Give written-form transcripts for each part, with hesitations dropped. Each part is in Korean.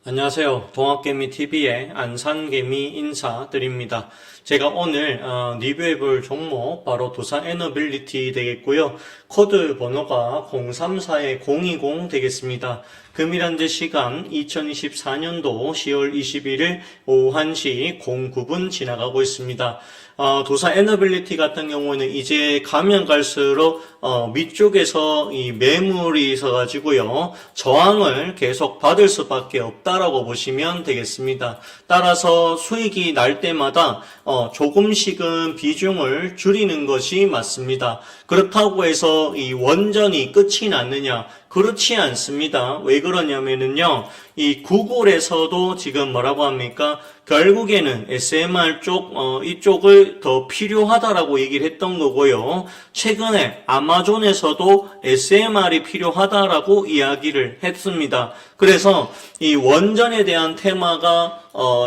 안녕하세요. 동학개미TV의 안산개미 인사드립니다. 제가 오늘 리뷰해볼 종목 바로 두산 에너빌리티 되겠고요. 코드 번호가 034020 되겠습니다. 금일 현재 시간 2024년도 10월 21일 오후 1시 09분 지나가고 있습니다. 두산 에너빌리티 같은 경우는 이제 가면 갈수록 위쪽에서 이 매물이 있어가지고요, 저항을 계속 받을 수밖에 없다라고 보시면 되겠습니다. 따라서 수익이 날 때마다 조금씩은 비중을 줄이는 것이 맞습니다. 그렇다고 해서 이 원전이 끝이 났느냐? 그렇지 않습니다. 왜 그러냐면은요, 이 구글에서도 지금 뭐라고 합니까? 결국에는 SMR 쪽, 이쪽을 더 필요하다라고 얘기를 했던 거고요. 최근에 아마존에서도 SMR이 필요하다라고 이야기를 했습니다. 그래서 이 원전에 대한 테마가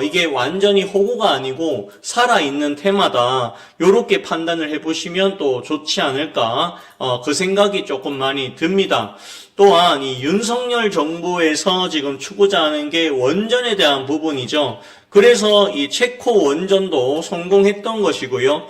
이게 완전히 호구가 아니고 살아있는 테마다, 요렇게 판단을 해보시면 또 좋지 않을까, 그 생각이 조금 많이 듭니다. 또한 이 윤석열 정부에서 지금 추구자 하는 게 원전에 대한 부분이죠. 그래서 이 체코 원전도 성공했던 것이고요.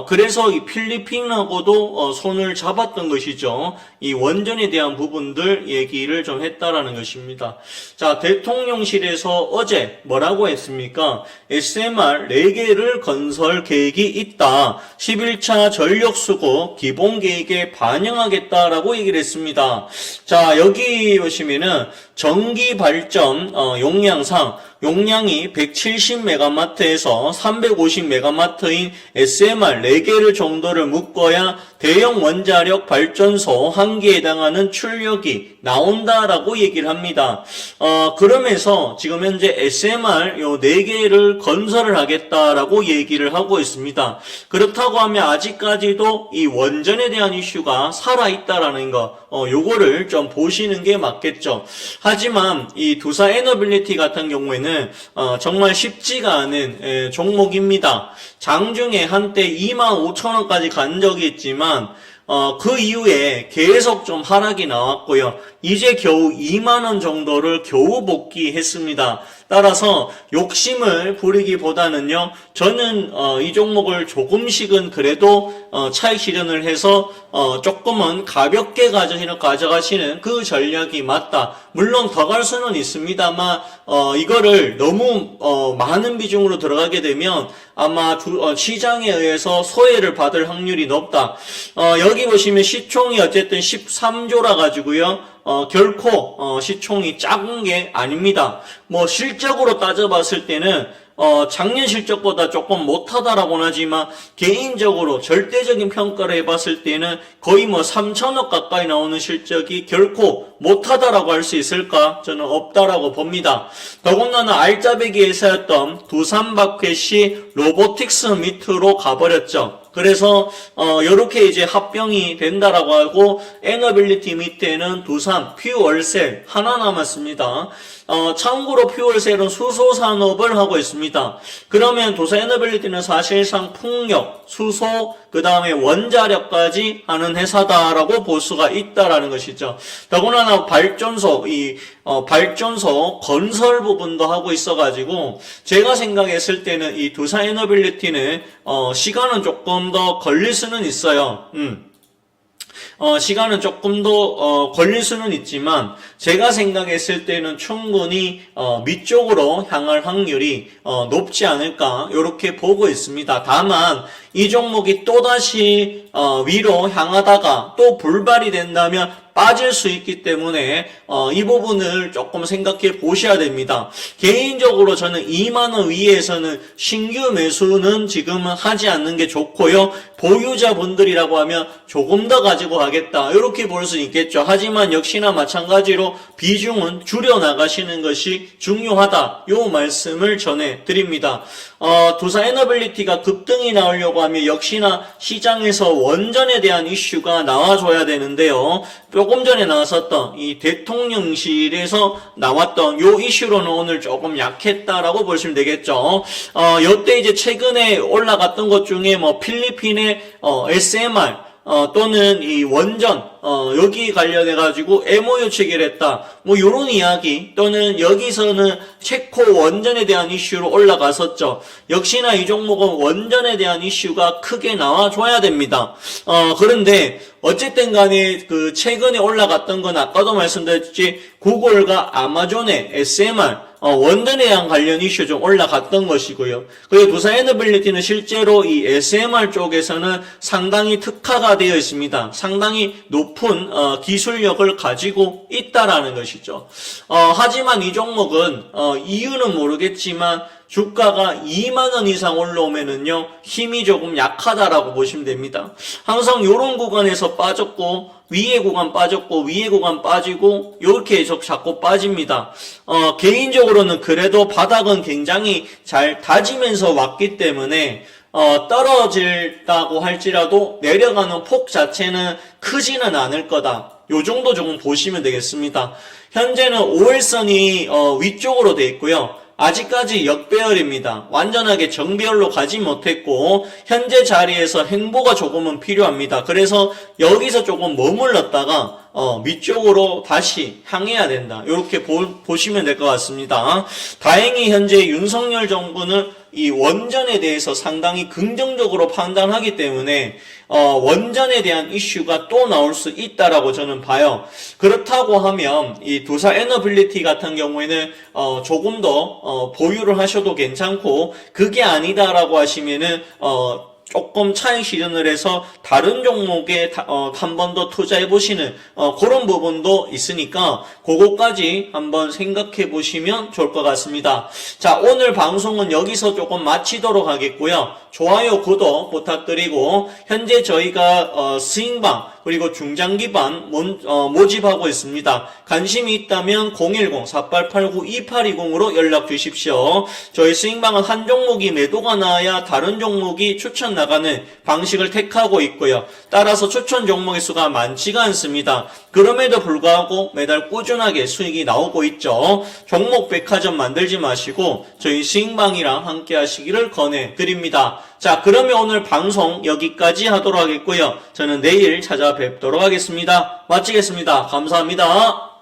그래서 이 필리핀하고도 손을 잡았던 것이죠. 이 원전에 대한 부분들 얘기를 좀 했다라는 것입니다. 자, 대통령실에서 어제 뭐라고 했습니까? SMR 4개를 건설 계획이 있다. 11차 전력수급 기본계획에 반영하겠다라고 얘기를 했습니다. 자, 여기 보시면은 전기 발전 용량상 용량이 170MW에서 350MW인 SMR 4개를 정도를 묶어야 대형 원자력 발전소 1개에 해당하는 출력이 나온다라고 얘기를 합니다. 그러면서 지금 현재 SMR 요 4개를 건설을 하겠다라고 얘기를 하고 있습니다. 그렇다고 하면 아직까지도 이 원전에 대한 이슈가 살아있다라는 거, 요거를 좀 보시는 게 맞겠죠. 하지만 이 두산 에너빌리티 같은 경우에는 정말 쉽지가 않은 종목입니다. 장중에 한때 25,000원까지 간 적이 있지만 그 이후에 계속 좀 하락이 나왔고요. 이제 겨우 2만원 정도를 겨우 복귀했습니다. 따라서 욕심을 부리기보다는요, 저는 이 종목을 조금씩은 그래도 차익 실현을 해서 조금은 가볍게 가져가시는 그 전략이 맞다. 물론 더 갈 수는 있습니다만 이거를 너무 많은 비중으로 들어가게 되면 아마 시장에 의해서 소외를 받을 확률이 높다. 여기 보시면 시총이 어쨌든 13조라 가지고요, 결코 시총이 작은 게 아닙니다. 뭐 실적으로 따져봤을 때는 작년 실적보다 조금 못하다라고는 하지만 개인적으로 절대적인 평가를 해봤을 때는 거의 뭐 3천억 가까이 나오는 실적이 결코 못하다라고 할 수 있을까? 저는 없다라고 봅니다. 더군다나 알짜배기 회사였던 두산바켓이 로보틱스 밑으로 가버렸죠. 그래서 요렇게 이제 합병이 된다라고 하고, 에너빌리티 밑에는 두산 퓨얼셀 하나 남았습니다. 참고로 퓨얼셀은 수소 산업을 하고 있습니다. 그러면 두산 에너빌리티는 사실상 풍력, 수소, 그 다음에 원자력까지 하는 회사다라고 볼 수가 있다라는 것이죠. 더군다나 발전소, 발전소 건설 부분도 하고 있어가지고, 제가 생각했을 때는 이 두산 에너빌리티는 시간은 조금 더 걸릴 수는 있어요. 시간은 조금 더 걸릴 수는 있지만 제가 생각했을 때는 충분히 밑쪽으로 향할 확률이 높지 않을까, 이렇게 보고 있습니다. 다만 이 종목이 또다시 위로 향하다가 또 불발이 된다면 빠질 수 있기 때문에 이 부분을 조금 생각해 보셔야 됩니다. 개인적으로 저는 2만원 위에서는 신규 매수는 지금은 하지 않는 게 좋고요. 보유자분들이라고 하면 조금 더 가지고 가겠다, 이렇게 볼 수 있겠죠. 하지만 역시나 마찬가지로 비중은 줄여 나가시는 것이 중요하다, 요 말씀을 전해드립니다. 두산 에너빌리티가 급등이 나오려고 하면 역시나 시장에서 원전에 대한 이슈가 나와줘야 되는데요. 조금 전에 나왔었던 이 대통령실에서 나왔던 요 이슈로는 오늘 조금 약했다라고 보시면 되겠죠. 요때 이제 최근에 올라갔던 것 중에 뭐 필리핀의 SMR 또는 이 원전, 여기 관련해가지고 MOU 체결을 했다. 뭐, 요런 이야기, 또는 여기서는 체코 원전에 대한 이슈로 올라갔었죠. 역시나 이 종목은 원전에 대한 이슈가 크게 나와줘야 됩니다. 그런데, 어쨌든 간에 그 최근에 올라갔던 건 아까도 말씀드렸지, 구글과 아마존의 SMR, 원전에 대한 관련 이슈 좀 올라갔던 것이고요. 그리고 두산 에너빌리티는 실제로 이 SMR 쪽에서는 상당히 특화가 되어 있습니다. 상당히 높은 기술력을 가지고 있다라는 것이죠. 하지만 이 종목은 이유는 모르겠지만 주가가 2만원 이상 올라오면은요, 힘이 조금 약하다라고 보시면 됩니다. 항상 요런 구간에서 빠졌고, 위에 구간 빠졌고, 위에 구간 빠지고, 요렇게 자꾸 빠집니다. 개인적으로는 그래도 바닥은 굉장히 잘 다지면서 왔기 때문에, 떨어질다고 할지라도 내려가는 폭 자체는 크지는 않을 거다. 요 정도 조금 보시면 되겠습니다. 현재는 5일선이 위쪽으로 돼 있고요. 아직까지 역배열입니다. 완전하게 정배열로 가지 못했고 현재 자리에서 행보가 조금은 필요합니다. 그래서 여기서 조금 머물렀다가 밑쪽으로 다시 향해야 된다. 이렇게 보시면 될 것 같습니다. 다행히 현재 윤석열 정부는 이 원전에 대해서 상당히 긍정적으로 판단하기 때문에 원전에 대한 이슈가 또 나올 수 있다라고 저는 봐요. 그렇다고 하면 이 두산 에너빌리티 같은 경우에는 조금 더 보유를 하셔도 괜찮고 그게 아니다라고 하시면은 조금 차익 실현을 해서 다른 종목에 한 번 더 투자해 보시는 그런 부분도 있으니까 그거까지 한번 생각해 보시면 좋을 것 같습니다. 자, 오늘 방송은 여기서 조금 마치도록 하겠고요. 좋아요, 구독 부탁드리고 현재 저희가 스윙방 그리고 중장기반 모집하고 있습니다. 관심이 있다면 010-4889-2820으로 연락 주십시오. 저희 스윙방은 한 종목이 매도가 나야 다른 종목이 추천 나가는 방식을 택하고 있고요. 따라서 추천 종목의 수가 많지가 않습니다. 그럼에도 불구하고 매달 꾸준하게 수익이 나오고 있죠. 종목 백화점 만들지 마시고 저희 스윙방이랑 함께 하시기를 권해드립니다. 자, 그러면 오늘 방송 여기까지 하도록 하겠고요. 저는 내일 찾아뵙도록 하겠습니다. 마치겠습니다. 감사합니다.